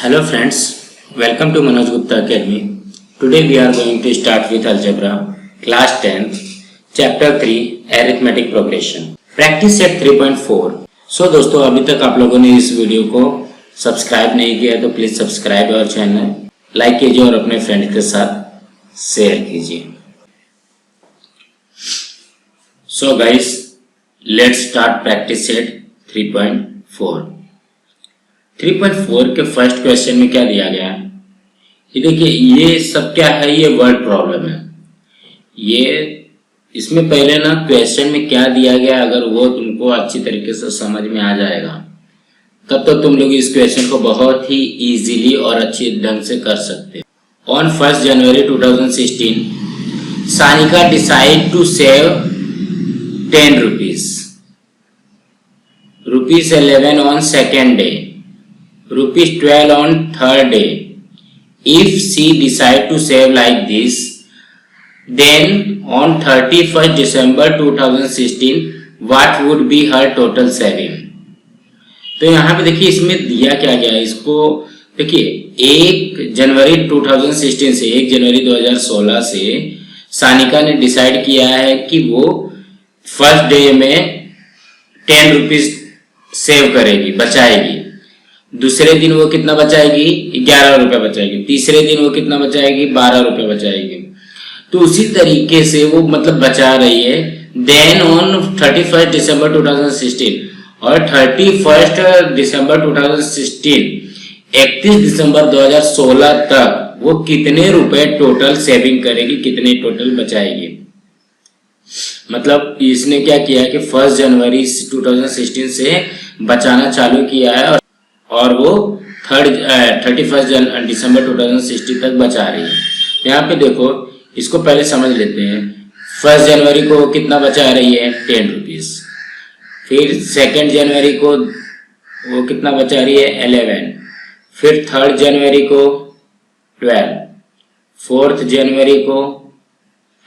Hello friends, welcome to Manoj Gupta Academy. Today we are going to start with Algebra, Class 10th, Chapter 3, Arithmetic Progression. Practice set 3.4. So दोस्तों अभी तक आप लोगों ने इस video को सब्सक्राइब नहीं किया तो प्लीज सब्सक्राइब और चैनल लाइक कीजिए और अपने फ्रेंड के साथ शेयर कीजिए. So guys, let's start practice set 3.4. 3.4 के फर्स्ट क्वेश्चन में क्या दिया गया है? ये देखिए, ये सब क्या है? ये वर्ड प्रॉब्लम है. ये इसमें पहले ना क्वेश्चन में क्या दिया गया, अगर वो तुमको अच्छी तरीके से समझ में आ जाएगा तब तो तुम लोग इस क्वेश्चन को बहुत ही इजीली और अच्छे ढंग से कर सकते हो. On 1 January 2016 Sanika decide to save 10 rupees 11 on second day, rupees 12 on third day. If she decide to save like this, then on 31st December 2016 what would be her total saving? तो यहाँ पे देखिए इसमें दिया क्या गया है. इसको देखिए 1 जनवरी 2016 से 1 जनवरी 2016 से सानिका ने डिसाइड किया है कि वो फर्स्ट डे में 10 रुपीज सेव करेगी, बचाएगी. दूसरे दिन वो कितना बचाएगी? 11 रुपए बचाएगी. तीसरे दिन वो कितना बचाएगी? 12 रुपए बचाएगी. तो उसी तरीके से वो मतलब बचा रही है. देन ऑन 31 दिसंबर 2016 और 31 दिसंबर 2016 31 दिसंबर 2016 तक वो कितने रुपए टोटल सेविंग करेगी, कितने टोटल बचाएगी. मतलब इसने क्या किया कि 1 जनवरी 2016 से बचाना चालू किया है और वो 31 दिसंबर 2016 तक बचा रही है. यहाँ पे देखो, इसको पहले समझ लेते हैं. 1 जनवरी को कितना बचा रही है? 10 रुपीज. फिर 2 जनवरी को वो कितना बचा रही है? 11. फिर 3 जनवरी को 12. 4 जनवरी को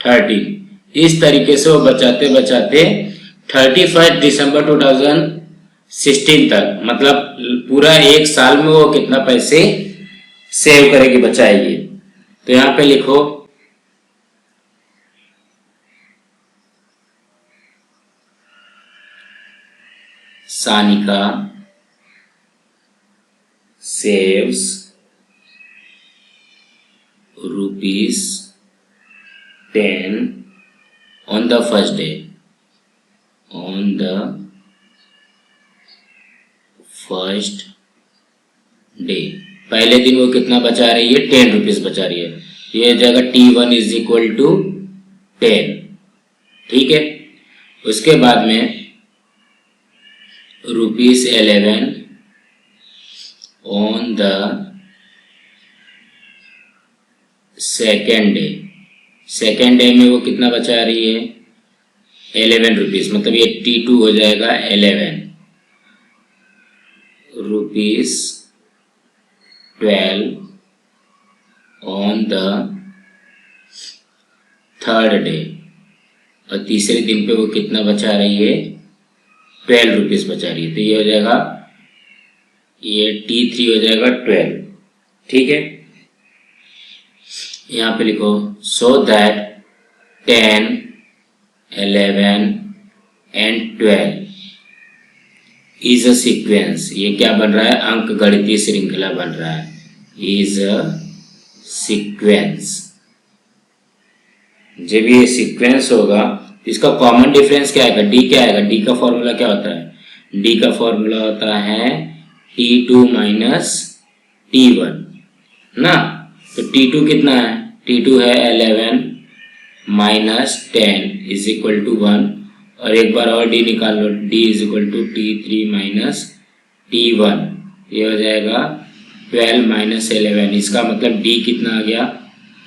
13. इस तरीके से वो बचाते बचाते 31 दिसंबर 2016 तक, मतलब पूरा एक साल में वो कितना पैसे सेव करेगी, बचाएगी. तो यहाँ पे लिखो Sanika saves rupees 10 on the first day. On the first day, पहले दिन वो कितना बचा रही है? 10 रुपीज बचा रही है. ये जगह T1 इज इक्वल टू 10. ठीक है. उसके बाद में rupees 11 on the second day. Second day में वो कितना बचा रही है? 11 रुपीज. मतलब ये T2 हो जाएगा 11 rupees 12 on the third day. और तीसरे दिन पे वो कितना बचा रही है? 12 रुपीज बचा रही है. तो ये हो जाएगा, ये T3 हो जाएगा 12. ठीक है. यहाँ पे लिखो so that 10, 11 and 12 is a sequence. ये क्या बन रहा है? अंक गणितीय श्रृंखला बन रहा है. is a sequence. जब ये सीक्वेंस होगा इसका कॉमन डिफरेंस क्या आएगा? D क्या आएगा? D का फॉर्मूला क्या होता है? D का फॉर्मूला होता है T2 माइनस T1 ना. तो T2 कितना है? T2 है 11 माइनस 10 इज इक्वल टू 1. और एक बार और D निकाल लो. D is equal to T3 minus T1. ये हो जाएगा 12 माइनस 11. इसका मतलब D कितना आ गया?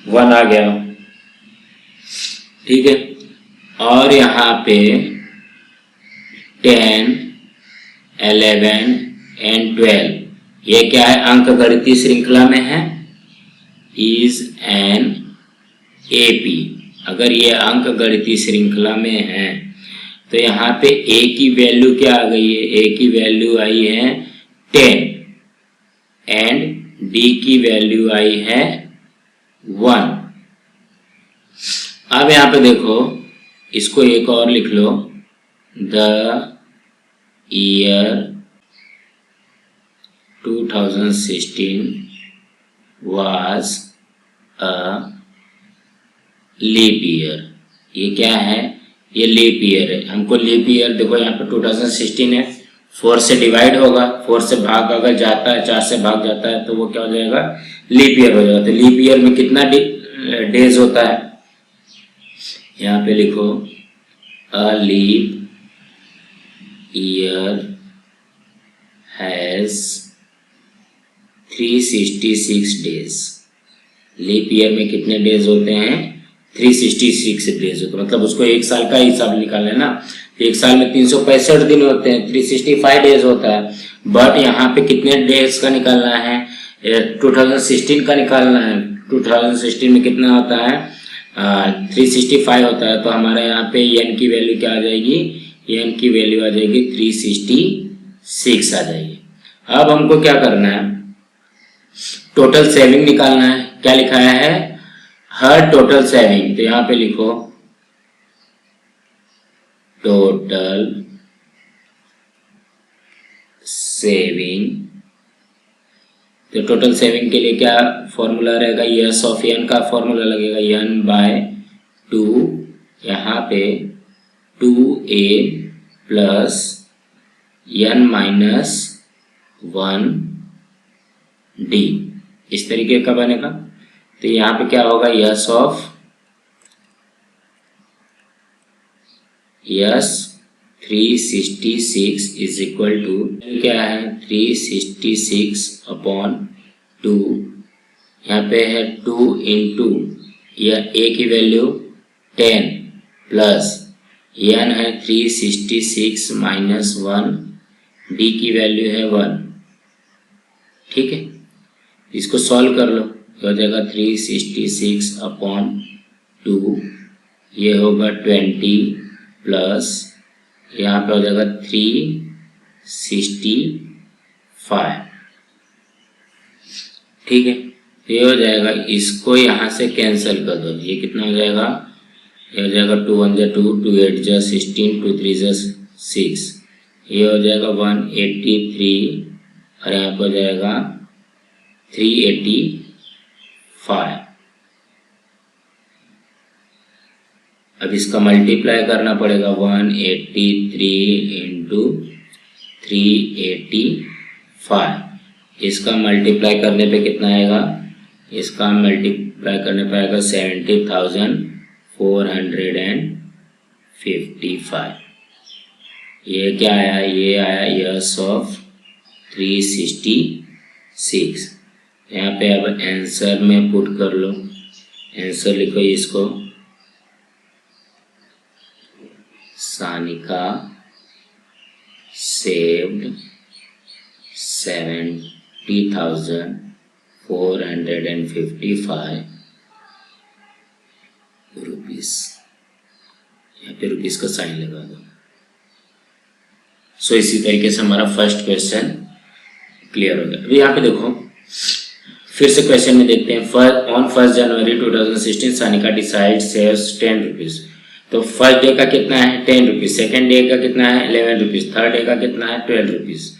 1 आ गया. ठीक है. और यहाँ पे 10, 11 एंड 12 ये क्या है? अंक गणितीय श्रृंखला में है. Is an AP. अगर ये अंक गणितीय श्रृंखला में है तो यहाँ पे A की वैल्यू क्या आ गई है? A की वैल्यू आई है 10 एंड डी की वैल्यू आई है 1। अब यहाँ पे देखो, इसको एक और लिख लो, the year 2016 was a leap year. ये क्या है? ये लीप ईयर है। हमको लीप ईयर देखो यहाँ पे 2016 है, 4 से डिवाइड होगा, 4 से भाग अगर जाता है, 4 से भाग जाता है तो वो क्या हो जाएगा? लीप ईयर हो जाएगा। तो लीप ईयर में कितना डेज होता है? यहाँ पे लिखो, a leap year has 366 days. Leap year में कितने डेज होते हैं? 366 डेज होते हैं। मतलब उसको एक साल का हिसाब निकालना है ना, तो एक साल में 365 दिन होते हैं, 365 डेज होता है। बट यहाँ पे कितने डेज का निकालना है? 2016 का निकालना है। 2016 में कितना होता है? 365 होता है। तो हमारा यहाँ पे एन की वैल्यू क्या आ जाएगी? एन की वैल्यू आ जाएगी 366 आ जाएगी। अब हमको क्या करना है? टोटल सेविंग निकालना है। क्या लिखाया है? हर टोटल सेविंग। तो यहाँ पे लिखो टोटल सेविंग। तो टोटल सेविंग के लिए क्या फॉर्मूला रहेगा? यस ऑफ एन का फॉर्मूला लगेगा, एन बाय 2, यहाँ पे 2a plus N minus 1d। इस तरीके का बनेगा। तो यहाँ पे क्या होगा? S of S 366 is equal to क्या है? 366 अपॉन 2। यहाँ पे है 2 इंटू यह ए की वैल्यू 10 प्लस एन है 366 माइनस 1, डी की वैल्यू है 1। ठीक है, इसको सॉल्व कर लो, हो जाएगा 366 अपॉन 2, ये होगा 20 प्लस यहाँ पे हो जाएगा 365। ठीक है, ये हो जाएगा। इसको यहाँ से कैंसिल कर दो। ये कितना हो जाएगा? ये हो जाएगा 2 1 जा 2, 2 8 जा 16, 2 3 जा 6। ये हो जाएगा 183 और यहाँ पे हो जाएगा 385। अब इसका मल्टीप्लाई करना पड़ेगा। 183 इंटू 385। इसका मल्टीप्लाई करने पे कितना आएगा? इसका मल्टीप्लाई करने पे आएगा 70,455। ये क्या आया? ये आया यस ऑफ 366। यहाँ पे अब आंसर में पुट कर लो। आंसर लिखो इसको, सानिका saved 70,455 रुपीस। यहाँ पे रुपीस का साइन लगा दो। सो इसी तरीके से हमारा फर्स्ट क्वेश्चन क्लियर हो गया। अभी यहाँ पे देखो, फिर से क्वेश्चन में देखते हैं। On 1 January 2016 Sanika decide saves 10 rupees. तो फर्स्ट डे का कितना है? 10 रुपीज। सेकेंड डे का कितना है? 11 रुपीज। थर्ड डे का कितना है? 12 रुपीज।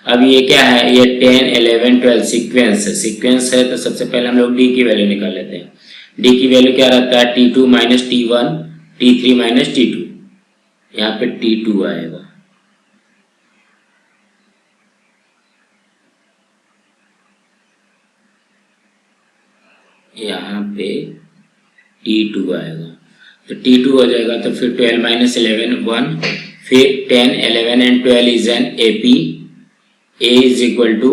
अब ये क्या है? ये 10 11 12 सीक्वेंस है। सीक्वेंस है तो सबसे पहले हम लोग डी की वैल्यू निकाल लेते हैं। डी की वैल्यू क्या रहता है? T2 minus T1, T3 minus T2। यहाँ पे T2 आएगा। यहाँ पे T2 आएगा। तो T2 हो जाएगा। तो फिर 12 माइनस 11 1, फिर 10 11 and 12 is an AP। A is equal to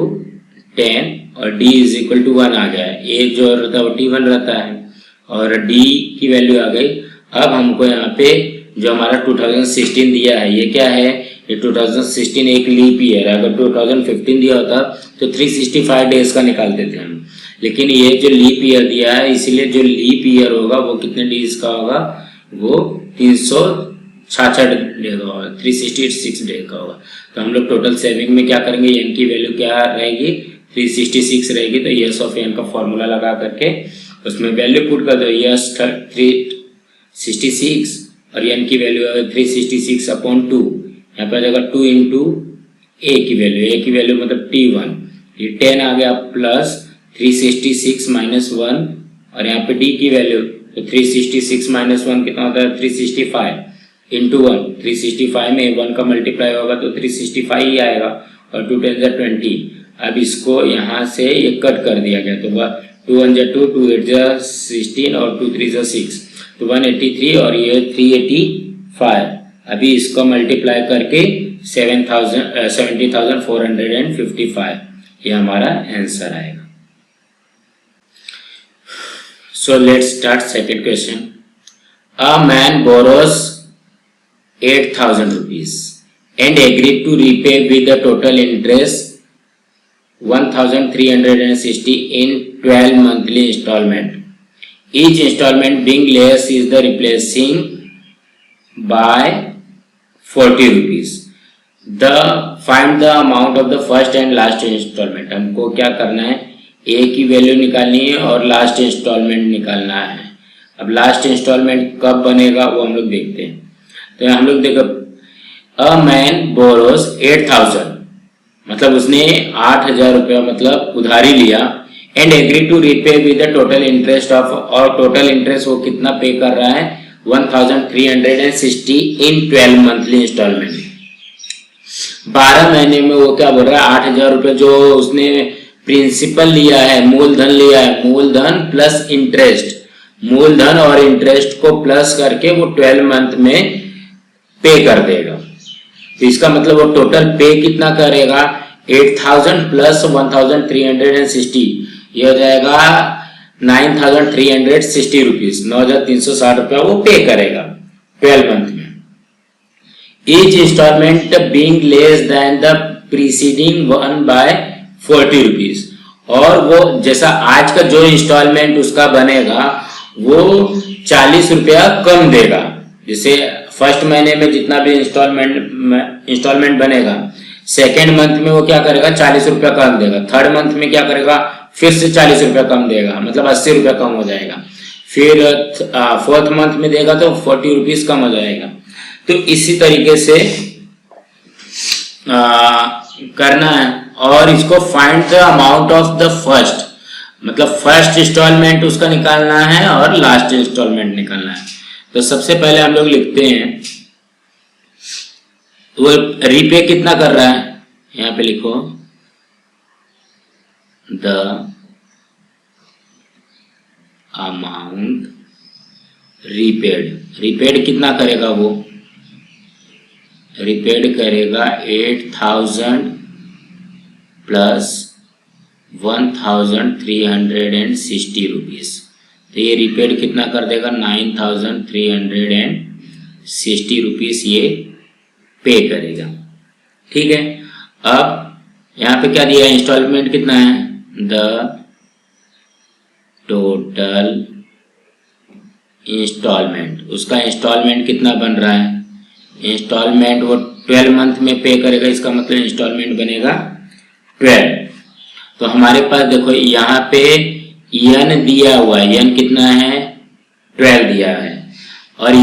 10 और D इज इक्वल टू 1 आ गया है। A जो रहता है वो T1 रहता है और D की वैल्यू आ गई। अब हमको यहाँ पे जो हमारा 2016 दिया है, ये क्या है? ये 2016 एक लीप ईयर है। अगर 2015 दिया होता तो 365 डेज का निकालते थे हम, लेकिन ये जो लीप ईयर दिया है, इसीलिए जो लीप ईयर होगा वो कितने डेज का होगा? वो 366 डे का होगा, 366 डे का होगा। तो हम लोग टोटल सेविंग में क्या करेंगे? एन की वैल्यू क्या रहेगी? 366 रहेगी, तो यस ऑफ एन का फॉर्मूला लगा करके उसमें वैल्यू पुट कर दो। यस 366 और एन की वैल्यू है 366 अपॉन 2। यहाँ पे आ जाएगा 2 इंटू ए की वैल्यू मतलब T1, ये 10 आ गया प्लस 366 माइनस 1 और यहाँ पे डी की वैल्यू तो 366 माइनस 1 कितना होता है 365 इंटू 1। 365 में 1 का मल्टीप्लाई होगा तो 365 ही आएगा और 2 10 20। अब इसको यहाँ से ये कट कर दिया गया तो 2 1 2 2 8 16 और 2 3 6 तो 183 और ये 385। अभी इसको मल्टीप्लाई करके 70,455 ये हमारा आंसर आएगा। So let's start second question. A man borrows 8,000 rupees and agreed to repay with the total interest 1,360 in 12 monthly installment. Each installment being less is the replacing by 40 rupees. Find the amount of the first and last installment. हमको क्या करना है, ए की value निकालनी है और last instalment निकालना है। अब लास्ट इंस्टॉलमेंट कब बनेगा वो हम लोग देखते हैं। तो हम लोग देखो अ मैन बोरोस 8,000 मतलब उसने 8,000 रुपया मतलब उधारी लिया and agree to repay with the total interest of, और टोटल इंटरेस्ट वो कितना पे कर रहा है 1,360 इन 12 मंथली इंस्टॉलमेंट। 12 महीने में वो क्या बोल रहा है 8,000 रुपये जो उसने प्रिंसिपल लिया है, मूलधन लिया है, मूलधन प्लस इंटरेस्ट, मूलधन और इंटरेस्ट को प्लस करके वो 12 मंथ में पे कर देगा। तो इसका मतलब वो टोटल पे कितना करेगा 8,000 प्लस 1,360 ये हो जाएगा 9,360 रुपीज, 9,360 रुपया वो पे करेगा 12 मंथ में। Each instalment being less than the preceding one by 40 rupees, और वो जैसा आज का जो इंस्टॉलमेंट उसका बनेगा वो 40 रुपया कम देगा। जैसे फर्स्ट महीने में जितना भी इंस्टॉलमेंट बनेगा सेकेंड मंथ में वो क्या करेगा 40 रुपया कम देगा, थर्ड मंथ में क्या करेगा फिर से 40 रुपया कम देगा, मतलब 80 रुपया कम हो जाएगा। फिर फोर्थ मंथ में देगा तो 40 रुपीज कम हो जाएगा। तो इसी तरीके से करना है। और इसको find the amount of the first, मतलब फर्स्ट इंस्टॉलमेंट उसका निकालना है और लास्ट इंस्टॉलमेंट निकालना है। तो सबसे पहले हम लोग लिखते हैं वो रीपे कितना कर रहा है, यहाँ पे लिखो द अमाउंट रीपेड कितना करेगा, वो रीपेड करेगा 8,000 प्लस 1,360 रुपीज। तो ये रीपेड कितना कर देगा 9,360 रुपीज ये पे करेगा। ठीक है, अब यहाँ पे क्या दिया इंस्टॉलमेंट कितना है, द टोटल इंस्टॉलमेंट, उसका इंस्टॉलमेंट कितना बन रहा है, इंस्टॉलमेंट वो 12 मंथ में पे करेगा, इसका मतलब इंस्टॉलमेंट बनेगा 12। तो हमारे पास देखो यहाँ पे यन दिया हुआ है, यन कितना है 12 दिया है, और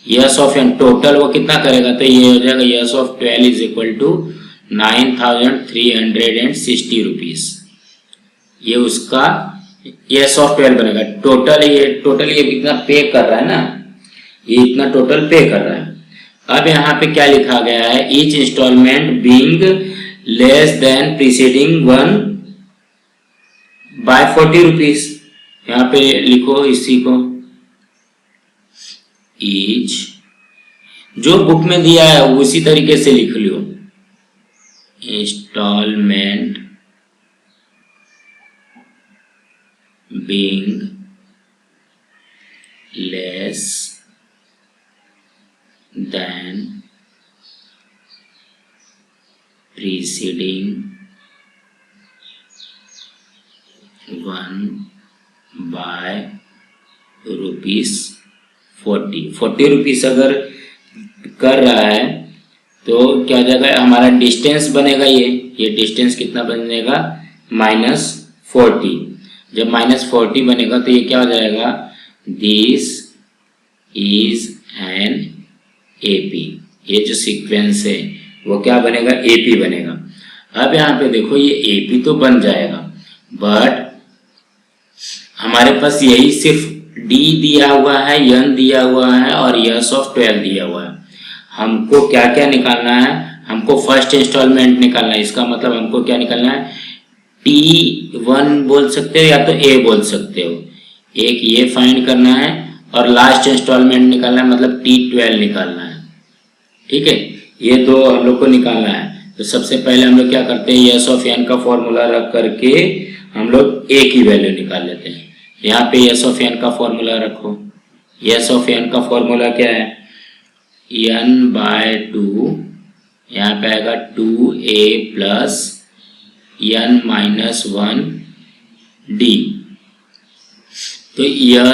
यस ऑफ एन टोटल वो कितना करेगा, तो ये हो जाएगा S of 12 is equal to 9,360 rupees. ये उसका यस ऑफ 12 बनेगा। टोटल ये कितना पे कर रहा है ना, ये इतना टोटल पे कर रहा है। अब यहाँ पे क्या लिखा गया है, each instalment being less than preceding one by 40 rupees. यहाँ पे लिखो इसी को, ईच जो बुक में दिया है उसी तरीके से लिख लो, instalment being less than preceding one by rupees 40 rupees अगर कर रहा है तो क्या हो जाएगा, हमारा डिस्टेंस बनेगा ये ये डिस्टेंस कितना बनेगा, -40। जब -40 बनेगा तो ये क्या हो जाएगा, दिस इज एन AP। ये जो सीक्वेंस है वो क्या बनेगा, AP बनेगा। अब यहाँ पे देखो ये AP तो बन जाएगा, बट हमारे पास यही सिर्फ D दिया हुआ है, N दिया हुआ है और S of 12 दिया हुआ है। हमको क्या क्या निकालना है, हमको फर्स्ट इंस्टॉलमेंट निकालना है। इसका मतलब हमको क्या निकालना है, T1 बोल सकते हो या तो A बोल सकते हो। एक ये फाइंड करना है और लास्ट इंस्टॉलमेंट निकालना है, मतलब T12 निकालना है। ठीक है, ये दो हम लोग को निकालना है। तो सबसे पहले हम लोग क्या करते हैं, S of n का फॉर्मूला रख करके हम लोग A की वैल्यू निकाल लेते हैं। यहाँ पे S of n का फॉर्मूला रखो। S of n का फॉर्मूला क्या है, n/2, यहाँ पे आएगा 2a प्लस n-1 d। तो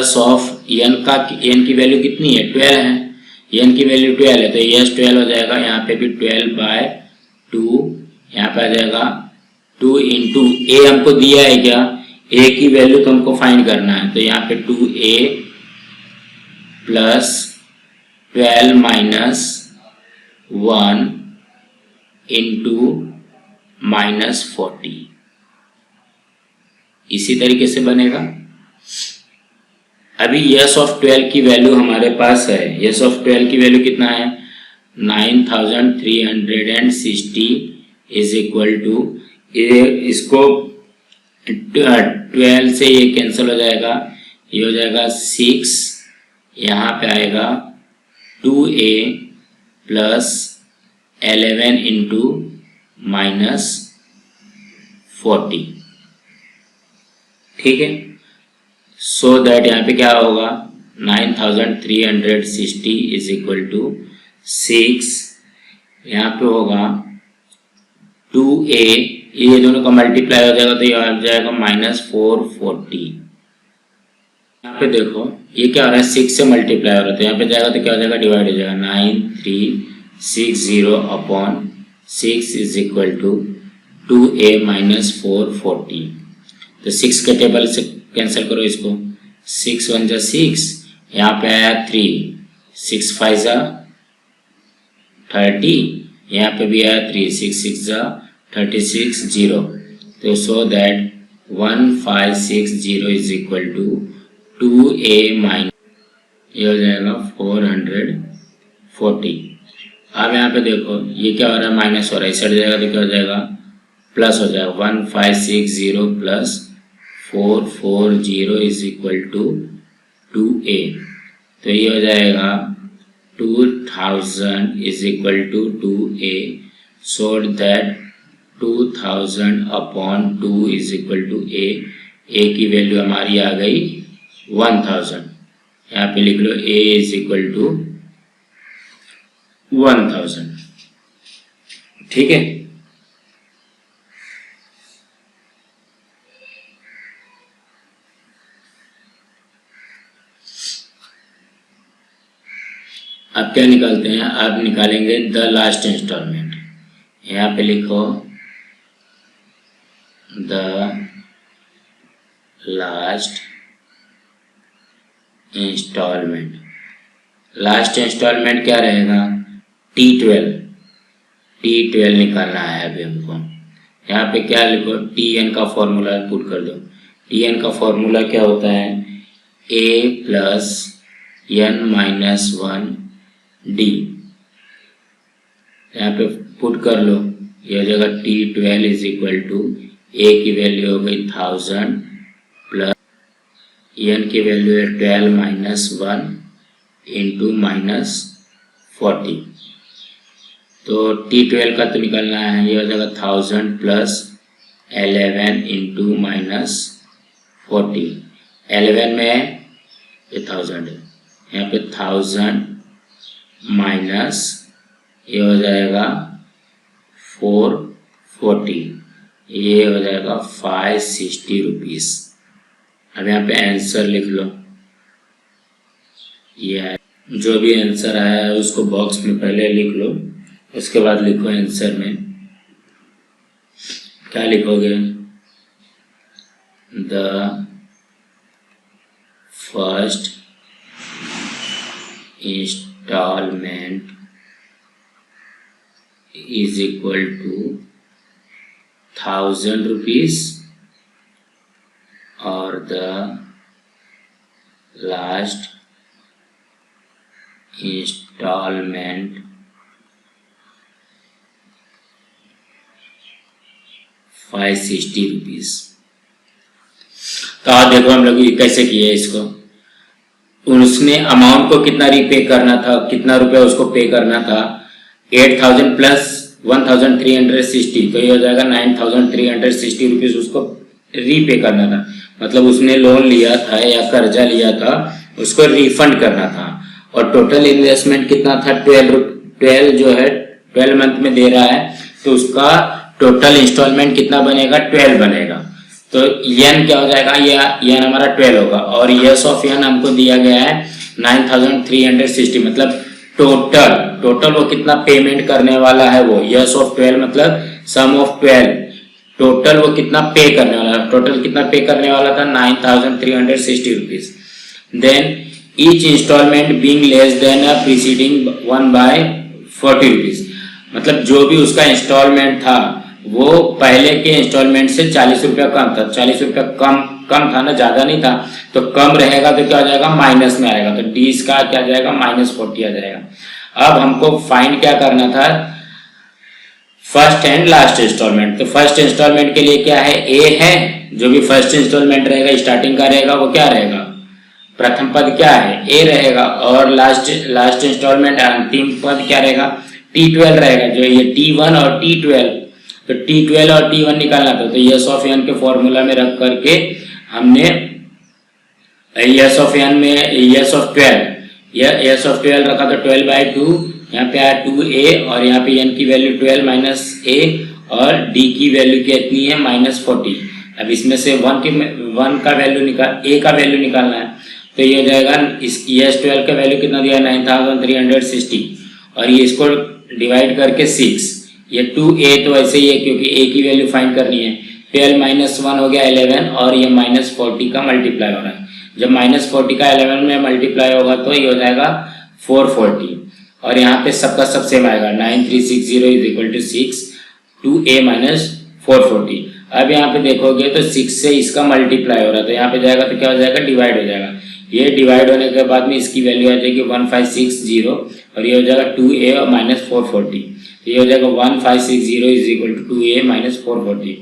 S of n की वैल्यू कितनी है, 12 है। n की वैल्यू 12 है तो यस 12 हो जाएगा। यहाँ पे भी 12/2, यहाँ पे आ जाएगा 2 इंटू a हमको दिया है क्या, a की वैल्यू तो हमको फाइंड करना है। तो यहाँ पे 2a प्लस 12-1 इंटू -40, इसी तरीके से बनेगा। अभी S of 12 की वैल्यू हमारे पास है। S of 12 की वैल्यू कितना है, 9360 इज इक्वल टू, इसको 12 से ये कैंसिल हो जाएगा, ये हो जाएगा 6, यहाँ पे आएगा 2a प्लस 11 इंटू -40। ठीक है, सो दैट यहाँ पे क्या होगा, 9360 इज इक्वल टू 6, यहाँ पे होगा 2a, ये दोनों का मल्टीप्लाई हो जाएगा तो ये आ जाएगा -440। यहाँ पे देखो ये क्या हो रहा है, 6 से मल्टीप्लाई हो रहा है तो यहाँ पे जाएगा तो क्या हो जाएगा, डिवाइड हो जाएगा। 9360 upon 6 is equal to 2a -440। तो 6 के टेबल से कैंसिल करो इसको, 6 1 जा 6, यहाँ पे आया 3, 6 5 जा 30, यहाँ पे भी आया 3, 6 6 जा 36 0। तो so that 1560 is equal to 2a minus, ये हो जाएगा 440। अब यहाँ पे देखो ये क्या हो रहा है, माइनस हो रहा है, इस साइड जाएगा तो क्या हो जाएगा, प्लस हो जाएगा। 1560 plus 440 is equal to 2a, तो ये हो जाएगा 2000 is equal to 2a, so that 2000 upon 2 is equal to a की वैल्यू हमारी आ गई 1000। यहाँ पे लिख लो a इज इक्वल टू 1000। ठीक है, अब क्या निकालते हैं, अब निकालेंगे द लास्ट इंस्टॉलमेंट। यहाँ पे लिखो the last instalment. Last instalment क्या रहेगा, T12 निकालना है अभी हमको। यहाँ पे क्या लिखो, Tn का फॉर्मूला पुट कर दो। Tn का फॉर्मूला क्या होता है, a प्लस n-1 d। यहाँ पे पुट कर लो, ये हो जाएगा T12 is equal to a की वैल्यू हो गई 1000 प्लस n की वैल्यू है 12-1 इंटू -40। तो T12 का तो निकालना है, ये हो जाएगा 1000 प्लस 11 इंटू -40। 11 में ये 1000 है, यहाँ पे 1000 माइनस ये हो जाएगा 440, ये हो जाएगा 560 रुपीज़। अब यहाँ पे आंसर लिख लो, ये जो भी आंसर आया है उसको बॉक्स में पहले लिख लो, उसके बाद लिखो आंसर में क्या लिखोगे? The first instalment is equal to 1000 rupees और द लास्ट इंस्टॉलमेंट 560 रुपीज। तो आप देखो हम लोग कैसे किए इसको। उसने अमाउंट को कितना रीपे करना था, कितना रुपया उसको पे करना था, 8000 प्लस 1360, तो ये हो जाएगा 9360 रुपीज उसको रीपे करना था। मतलब उसने लोन लिया था या कर्जा लिया था, उसको रिफंड करना था। और टोटल इन्वेस्टमेंट कितना था? 12 जो है 12 मंथ में दे रहा है, तो उसका टोटल इंस्टॉलमेंट कितना बनेगा? 12 बनेगा। तो यन क्या हो जाएगा? यन हमारा 12 होगा। और यस ऑफ यन हमको दिया गया है 9360, मतलब टोटल वो कितना पेमेंट करने वाला है वो। यस ऑफ 12 मतलब सम ऑफ 12, टोटल वो कितना पे करने वाला है। टोटल कितना पे करने वाला था? 9360 rupees. Then each instalment being less than preceding one by 40 rupees, मतलब जो भी उसका इंस्टॉलमेंट था वो पहले के इंस्टॉलमेंट से 40 रुपया कम था। 40 रुपया कम था ना, ज्यादा नहीं था, तो कम रहेगा तो क्या हो जाएगा? माइनस में आएगा। तो डी इसका क्या आ जाएगा? -40 आ जाएगा। अब हमको फाइंड क्या करना था? First and last instalment. तो फर्स्ट इंस्टॉलमेंट के लिए क्या है? ए है, जो भी फर्स्ट इंस्टॉलमेंट रहेगा स्टार्टिंग का रहेगा वो क्या रहेगा? प्रथम पद क्या है? ए रहेगा। और लास्ट इंस्टॉलमेंट अंतिम पद क्या रहेगा? T12 रहेगा, जो ये T1 और T12। तो T12 और T1 निकालना था, तो यस ऑफ एन के फॉर्मूला में रख करके हमने यस ऑफ एन में यस ऑफ 12 रखा, तो 12/2 यहाँ पे आया 2a, और यहाँ पे n की वैल्यू 12 माइनस a, और d की वैल्यू कितनी है? -40। अब इसमें से 1 का वैल्यू a का वैल्यू निकालना है, तो ये हो जाएगा इस यस 12 का वैल्यू कितना दिया? 9360, और ये इसको डिवाइड करके 6, ये 2a तो ऐसे ही है क्योंकि a की वैल्यू फाइंड करनी है। 12 माइनस 1 हो गया 11, और ये -40 का मल्टीप्लाई हो रहा है। जब -40 का 11 में मल्टीप्लाई होगा तो ये हो जाएगा 440, और यहाँ पे सबका सब सेम आएगा। 9360 is equal to 6 2a minus 440। अब यहाँ पे देखोगे तो 6 से इसका मल्टीप्लाई हो रहा है, तो यहाँ पे जाएगा तो क्या हो जाएगा? डिवाइड हो जाएगा। ये डिवाइड होने के बाद में इसकी वैल्यू आ जाएगी 1560, और ये हो जाएगा 2a और -440। ये हो जाएगा 1560 is equal to 2a minus 440।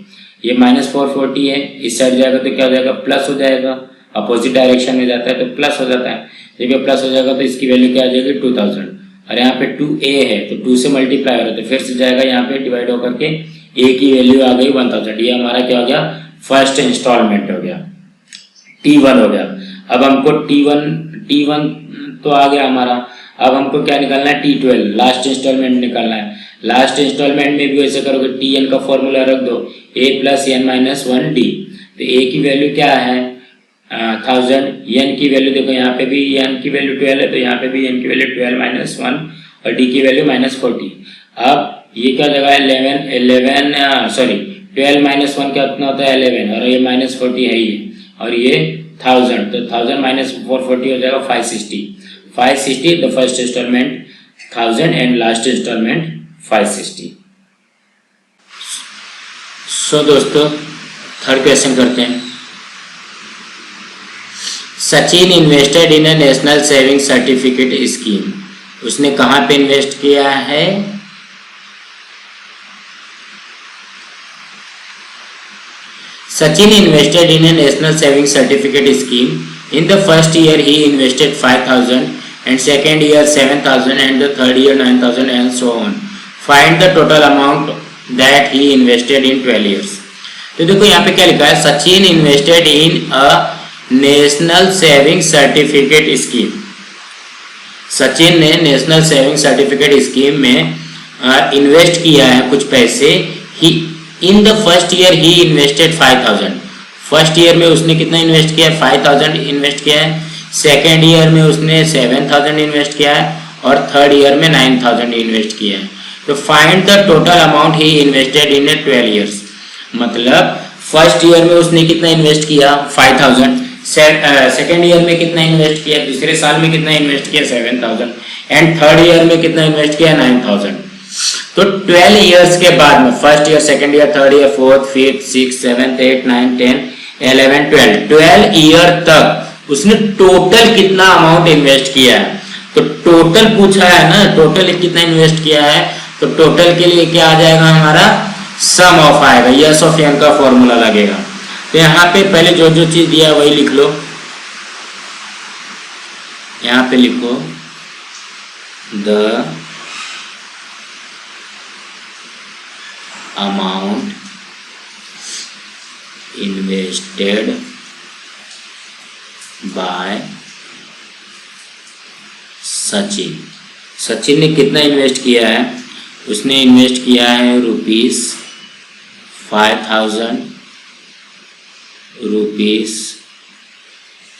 ये -440 है, इस साइड जाएगा तो क्या हो जाएगा? प्लस हो जाएगा। अपोजिट डायरेक्शन में जाता है तो प्लस हो जाता है। जब ये प्लस हो जाएगा तो इसकी वैल्यू क्या आ जाएगी? 2000। और यहाँ पे 2a है तो 2 से मल्टीप्लाई हो रहा है, तो फिर से जाएगा यहाँ पे डिवाइड होकर के a की वैल्यू आ गई 1000। ये हमारा क्या हो गया? फर्स्ट इंस्टॉलमेंट हो गया, T1 हो गया। अब हमको T1 तो आ गया हमारा। अब हमको क्या निकालना है? T12 लास्ट इंस्टॉलमेंट निकालना है। लास्ट इंस्टॉलमेंट में भी वैसे करोगे, Tn का फॉर्मूला रख दो, a plus n minus 1d। तो a की वैल्यू क्या है? 1000। n की वैल्यू देखो, यहाँ पे भी n की वैल्यू 12 है, तो यहाँ पे भी n की वैल्यू 12 माइनस 1, और d की वैल्यू -40। अब ये क्या जगह है? 12 माइनस 1 क्या कितना होता है? 11, और ये -40 है ही, और ये 1000, तो 1000 माइनस 440 हो जाएगा 560। The first instalment 1000 and last instalment 560। So दोस्तों थर्ड क्वेश्चन करते हैं। Sachin invested in a national saving certificate scheme. उसने कहाँ पे इन्वेस्ट किया है? Sachin invested in a national savings certificate scheme. In the first year he invested 5,000, and second year 7,000, and the third year 9,000, and so on. Find the total amount that he invested in 12 years. तो देखो यहाँ पे क्या लिखा है? Sachin invested in a national saving certificate scheme. Sachin ने national saving certificate scheme में invest किया है कुछ पैसे। In the first year he invested 5,000। First year में उसने कितना इन्वेस्ट किया है? 5,000 इन्वेस्ट किया है। सेकेंड ईयर में उसने 7,000 इन्वेस्ट किया है, और थर्ड ईयर में 9,000 इन्वेस्ट किया है। तो find the total amount he invested in 12 years. मतलब फर्स्ट ईयर में उसने कितना इन्वेस्ट किया 5000, सेकेंड ईयर में कितना इन्वेस्ट किया, दूसरे साल में कितना इन्वेस्ट किया 7000 एंड थर्ड ईयर में कितना इन्वेस्ट किया 9000। तो 12 ईयर्स के बाद में first year, second year, third year, fourth, fifth, six, seventh, 8, 9, 10, 11, 12 year तक उसने टोटल कितना अमाउंट इन्वेस्ट किया है। तो टोटल पूछा है ना, टोटल कितना इन्वेस्ट किया है, तो टोटल के लिए क्या आ जाएगा हमारा सम ऑफ आएगा, यस ऑफ एन का फॉर्मूला लगेगा। तो यहाँ पे पहले जो जो चीज दिया है वही लिख लो, यहाँ पे लिखो the amount invested bye Sachin. Sachin ने कितना इन्वेस्ट किया है, उसने इन्वेस्ट किया है ₹5000,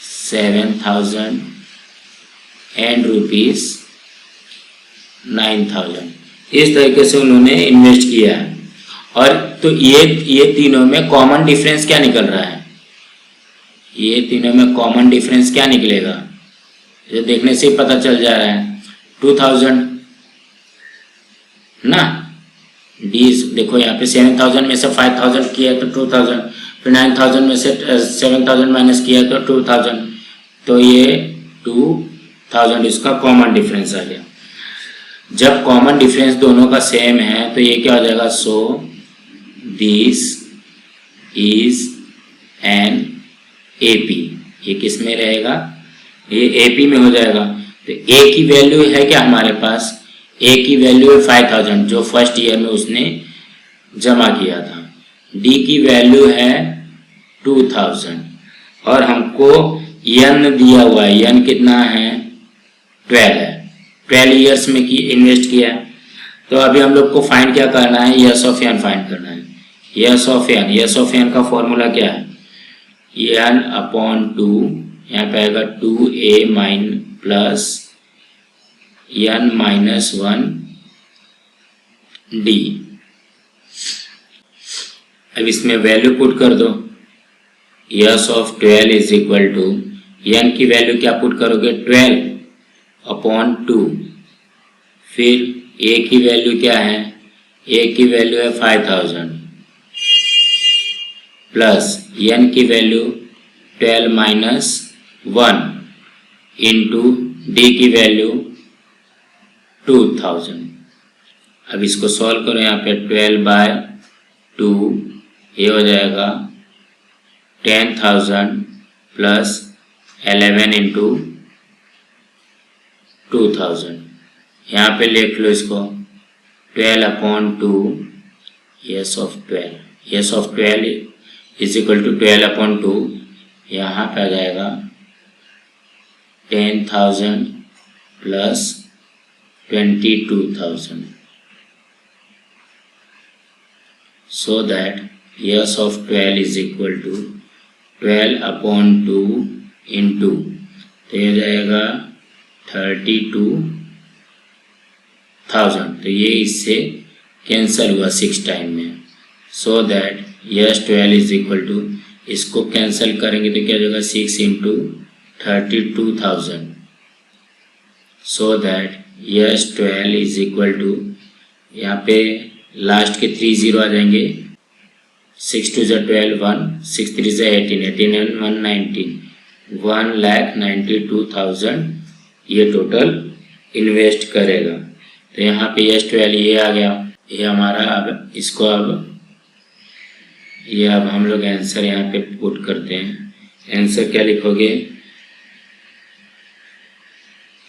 ₹7000 एंड ₹9000। इस तरीके से उन्होंने इन्वेस्ट किया है। और तो ये तीनों में कॉमन डिफरेंस क्या निकल रहा है, ये तीनों में कॉमन डिफरेंस क्या निकलेगा, ये देखने से ही पता चल जा रहा है 2000 ना। डी देखो यहाँ पे 7000 में से 5000 किया तो 2000, फिर 9000 में से 7000 माइनस किया तो 2000, तो ये 2000 इसका कॉमन डिफरेंस आ गया। जब कॉमन डिफरेंस दोनों का सेम है तो ये क्या हो जाएगा, so this is an AP. ये किस में रहेगा, ये एपी में हो जाएगा। तो ए की वैल्यू है क्या हमारे पास, ए की वैल्यू है 5000 जो फर्स्ट ईयर में उसने जमा किया था। डी की वैल्यू है 2000 और हमको यन दिया हुआ है, यन कितना है 12 है, 12 ईयर्स में की इन्वेस्ट किया है। तो अभी हम लोग को फाइंड क्या करना है, यस ऑफ एन फाइंड करना है। S of n, S of n का फॉर्मूला क्या है, एन अपॉन 2, यहाँ पे आएगा 2a माइन प्लस n माइनस 1 डी। अब इसमें वैल्यू पुट कर दो, S of 12 is equal to n की वैल्यू क्या पुट करोगे 12 अपॉन 2, फिर a की वैल्यू क्या है, a की वैल्यू है 5000 प्लस n की वैल्यू 12 माइनस 1 इंटू डी की वैल्यू 2000। अब इसको सॉल्व करो, यहाँ पे 12/2 ये हो जाएगा 10,000 प्लस 11 इंटू 2000। यहाँ पे लिख लो इसको 12/2 S of 12, S of 12 is equal to 12/2, यहाँ पे आ जाएगा 10,000 plus 22,000, so that yes of 12 is equal to 12/2 into, तो ये जाएगा 32,000। तो ये इससे कैंसिल हुआ 6 टाइम में, so that yes 12 is equal to, इसको कैंसिल करेंगे तो क्या जाएगा 6 into 32,000, so that S 12 is equal to, यहाँ पे लास्ट के 3 0 आ जाएंगे, 6 2 ज़ा 12 1, 6 3 ज़ा 18, 18 and 1 19, 1,92,000 ये टोटल इन्वेस्ट करेगा। तो यहाँ पे यस 12 ये आ गया, ये हमारा। अब इसको अब हम लोग आंसर यहाँ पे पुट करते हैं। आंसर क्या लिखोगे,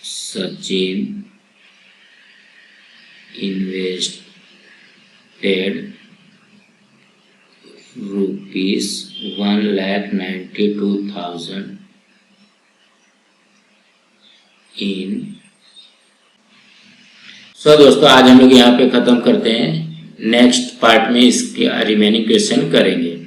सचिन invested ₹1,92,000 in। सो दोस्तों आज हम लोग यहाँ पे ख़त्म करते हैं, नेक्स्ट पार्ट में इसके रिमेनिंग क्वेश्चन करेंगे।